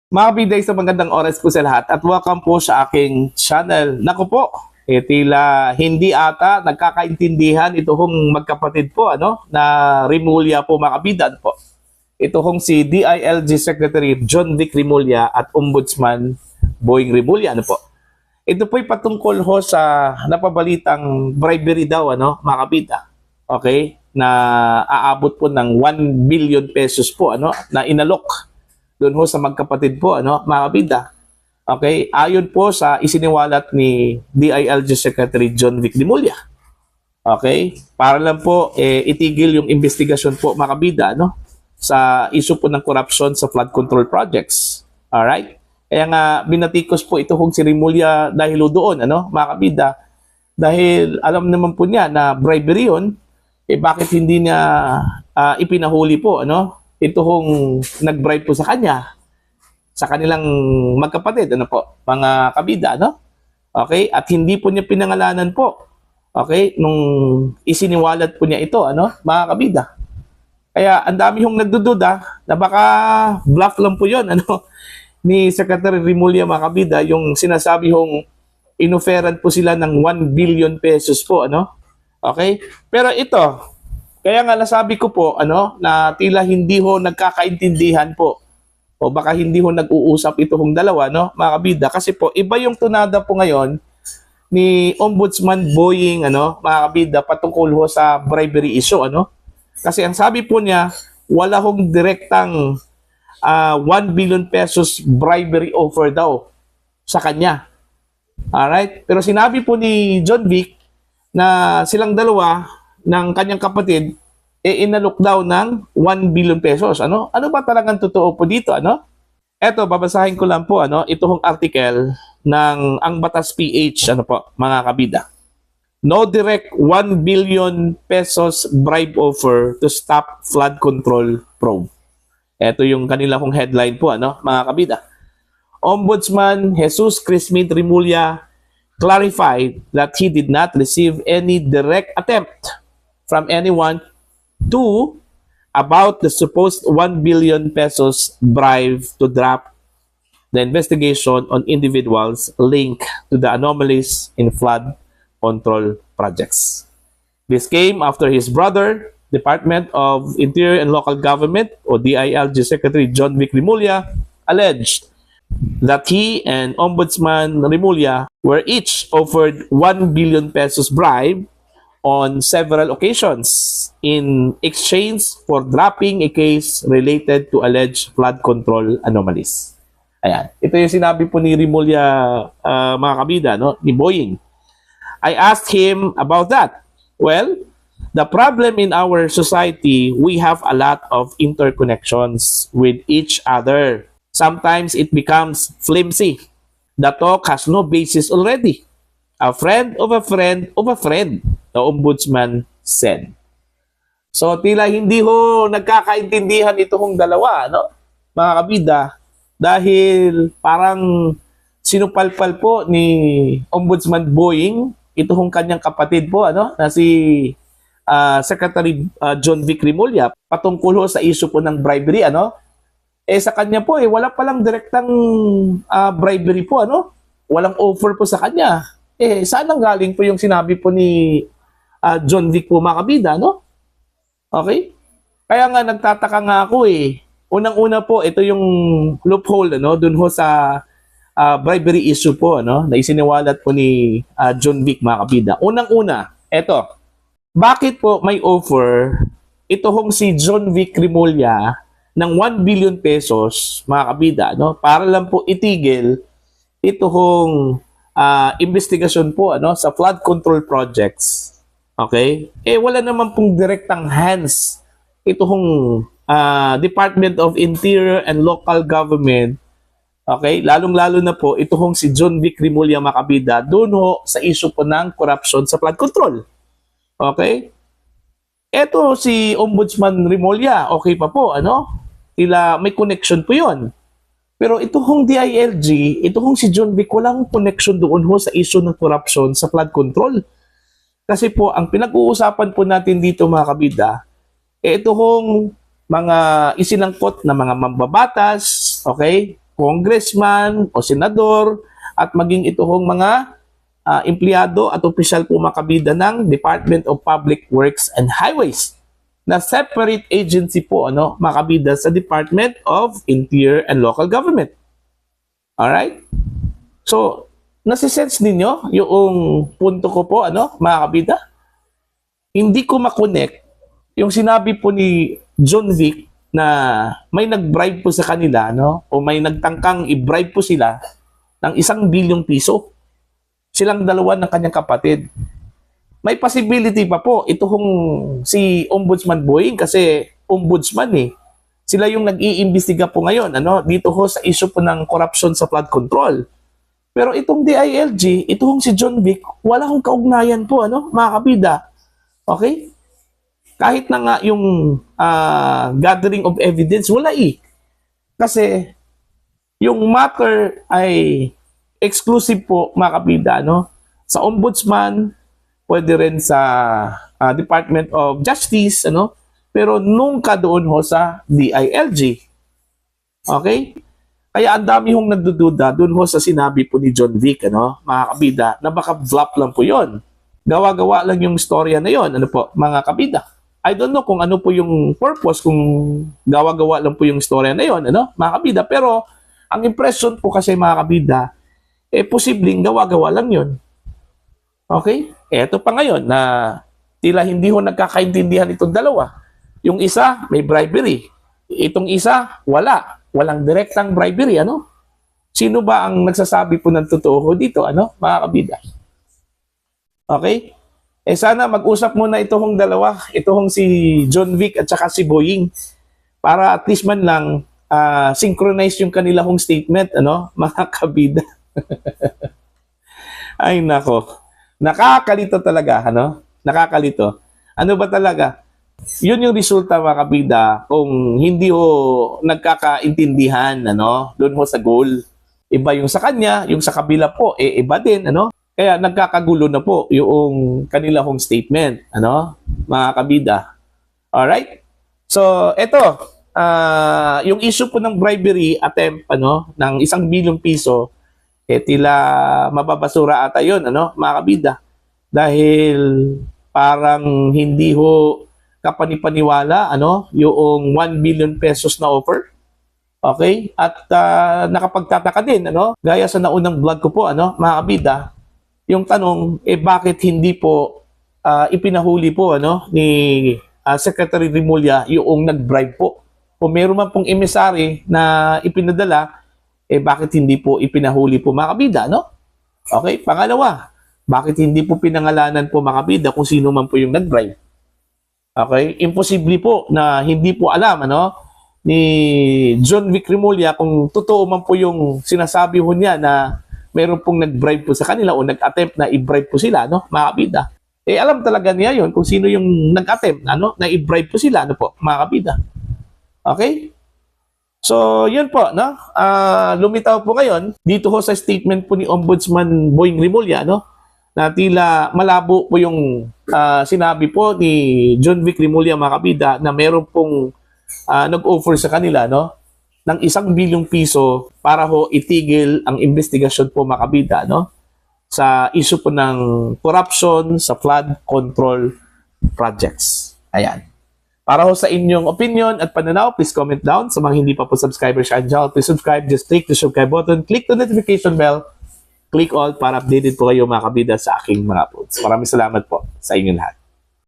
Mga biday sa magandang oras po sa lahat at welcome po sa aking channel. Naku po, tila hindi ata nagkakaintindihan ito hong magkapatid po na Rimulya po mga kabidan po. Ito hong si DILG Secretary John Vic Rimulya at Ombudsman Boying Rimulya po. Ito po'y patungkol ho sa napabalitang bribery daw mga kabida. Okay? Na aabot po ng 1 billion pesos po na inalok doon ho sa magkapatid po, mga kabida. Okay? Ayon po sa isiniwalat ni DILG Secretary John Vic Rimulya. Okay? Para lang po itigil yung investigasyon po, mga kabida, sa issue po ng corruption sa flood control projects. Alright? Kaya nga, binatikos po ito kung si Rimulya dahil doon, mga kabida. Dahil alam naman po niya na bribery yun, bakit hindi niya ipinahuli po, ito hong nag-bribe po sa kanya, sa kanilang magkapatid, mga kabida, Okay? At hindi po niya pinangalanan po, okay? Nung isiniwalat po niya ito, mga kabida. Kaya ang dami hong nagdududa na baka bluff lang po yun, ni Secretary Rimulya, mga kabida, yung sinasabi hong inoferan po sila ng 1 billion pesos po, Okay? Pero ito, kaya nga nasabi ko po na tila hindi ho nagkakaintindihan po o baka hindi ho nag-uusap ito hong dalawa mga kabida, kasi po iba yung tunada po ngayon ni Ombudsman Boying mga kabida patungkol ho sa bribery issue kasi ang sabi po niya wala hong direktang 1 billion pesos bribery offer daw sa kanya. Alright? Pero sinabi po ni John Vic na silang dalawa ng kanyang kapatid inalok daw ng 1 billion pesos. Ano ba talagang totoo po dito? Eto, babasahin ko lang po ito hong article ng Ang Batas PH mga kabida. No direct 1 billion pesos bribe offer to stop flood control probe. Ito yung kanila kong headline po mga kabida. Ombudsman Jesus Crismit Rimulya clarified that he did not receive any direct attempt from anyone to about the supposed 1 billion pesos bribe to drop the investigation on individuals linked to the anomalies in flood control projects. This came after his brother, Department of Interior and Local Government o DILG Secretary John Vic Rimulya, alleged that he and Ombudsman Rimulya were each offered 1 billion pesos bribe on several occasions in exchange for dropping a case related to alleged flood control anomalies. Ayan. Ito yung sinabi po ni Rimulya, mga kabida, ni Boying. I asked him about that. Well, the problem in our society, we have a lot of interconnections with each other. Sometimes it becomes flimsy. The talk has no basis already. A friend of a friend of a friend, the ombudsman said. So tila hindi ho nagkakaintindihan ito hong dalawa, mga kabida, dahil parang sinupalpal po ni Ombudsman Boying ito hong kanyang kapatid po na si Secretary John Vic Rimulya patungkol ho sa issue po ng bribery sa kanya po wala palang direktang bribery po walang offer po sa kanya. Saan ang galing po yung sinabi po ni John Vic po, mga kabida, Okay? Kaya nga nagtataka nga ako Unang-una po, ito yung loophole dun ho sa bribery issue po na isiniwalat po ni John Vic, mga kabida. Unang-una, eto. Bakit po may offer ito hong si John Vic Rimulya ng 1 billion pesos, mga kabida, para lang po itigil ito hong investigasyon po sa flood control projects. Okay? Wala naman pong direktang hands ito hong Department of Interior and Local Government. Okay? Lalong-lalo na po ito hong si John Vic Rimulya, mga kabida, doon ho sa issue po ng corruption sa flood control. Okay? Ito si Ombudsman Rimulya, okay pa po, Tila may connection po 'yon. Pero ito hong DILG, ito hong si John Vic, walang connection doon ho sa issue ng corruption sa flood control. Kasi po, ang pinag-uusapan po natin dito, mga kabida, ito hong mga isinangkot na mga mambabatas, okay? congressman o senador at maging ito hong mga empleyado at opisyal po mga kabida ng Department of Public Works and Highways na separate agency po mga kabida sa Department of Interior and Local Government. Alright? So, nasisense ninyo yung punto ko po mga kabida? Hindi ko makonect yung sinabi po ni John Vic na may nag-bribe po sa kanila o may nagtangkang i-bribe po sila ng 1 bilyong piso. Silang dalawa ng kanyang kapatid. May possibility pa po itong si Ombudsman Boying kasi ombudsman Sila yung nag-iimbestiga po ngayon dito ho sa issue po ng corruption sa flood control. Pero itong DILG, itong si John Vic, wala hong kaugnayan po mga kabida. Okay? Kahit na nga yung gathering of evidence, wala Kasi yung matter ay exclusive po mga kabida sa ombudsman, pwede rin sa Department of Justice, pero nunca doon ho sa DILG. Okay? Kaya ang dami hong nagdududa doon ho sa sinabi po ni John Vic, mga kabida, na baka flop lang po yon. Gawa-gawa lang yung storya na yon, mga kabida. I don't know kung ano po yung purpose, kung gawa-gawa lang po yung storya na yon, mga kabida. Pero ang impression po kasi mga kabida, posibleng gawa-gawa lang yon. Okay? Eto pa ngayon na tila hindi ho nagkakaintindihan itong dalawa. Yung isa, may bribery. Itong isa, wala. Walang direktang bribery, Sino ba ang nagsasabi po ng totoo dito, mga kabida? Okay? Sana mag-usap muna itong dalawa, itong si John Vic at saka si Boying, para at least man lang synchronize yung kanilang statement, mga kabida. Ay nako. Nakakalito talaga, Nakakalito. Ano ba talaga? Yun yung resulta mga kabida kung hindi ho nagkakaintindihan, doon ho sa goal. Iba yung sa kanya, yung sa kabila po, iba din, Kaya nagkakagulo na po yung kanila hong statement, mga kabida. Alright? So, eto, yung issue po ng bribery attempt, ng 1 bilyong piso, tila mababasura ata yun, mga kabida. Dahil parang hindi ho kapanipaniwala, yung 1 billion pesos na offer. Okay? At nakapagtataka din, gaya sa naunang vlog ko po, mga kabida, yung tanong, bakit hindi po ipinahuli po ni Secretary Remulla yung nag-bribe po? Kung meron man pong emissary na ipinadala, bakit hindi po ipinahuli po mga kabida, Okay, pangalawa, bakit hindi po pinangalanan po mga kabida kung sino man po yung nag-bribe? Okay, imposible po na hindi po alam, ni John Vic Remulla kung totoo man po yung sinasabi ho niya na meron pong nag-bribe po sa kanila o nag-attempt na i-bribe po sila, mga kabida. Alam talaga niya yon kung sino yung nag-attempt, na i-bribe po sila, mga kabida. Okay? So, yun po, lumitaw po ngayon, dito ho sa statement po ni Ombudsman Boying Remulla, na tila malabo po yung sinabi po ni John Vic Remulla, mga kabida, na meron pong nag-offer sa kanila, ng 1 bilyong piso para ho itigil ang investigasyon po mga kabida, sa issue po ng corruption sa flood control projects. Ayan. Para ho sa inyong opinion at pananaw, please comment down. Sa mga hindi pa po subscriber sa channel, please subscribe. Just click the subscribe button, click the notification bell, click all para updated po kayo mga kabida sa aking mga uploads. Maraming salamat po sa inyong lahat.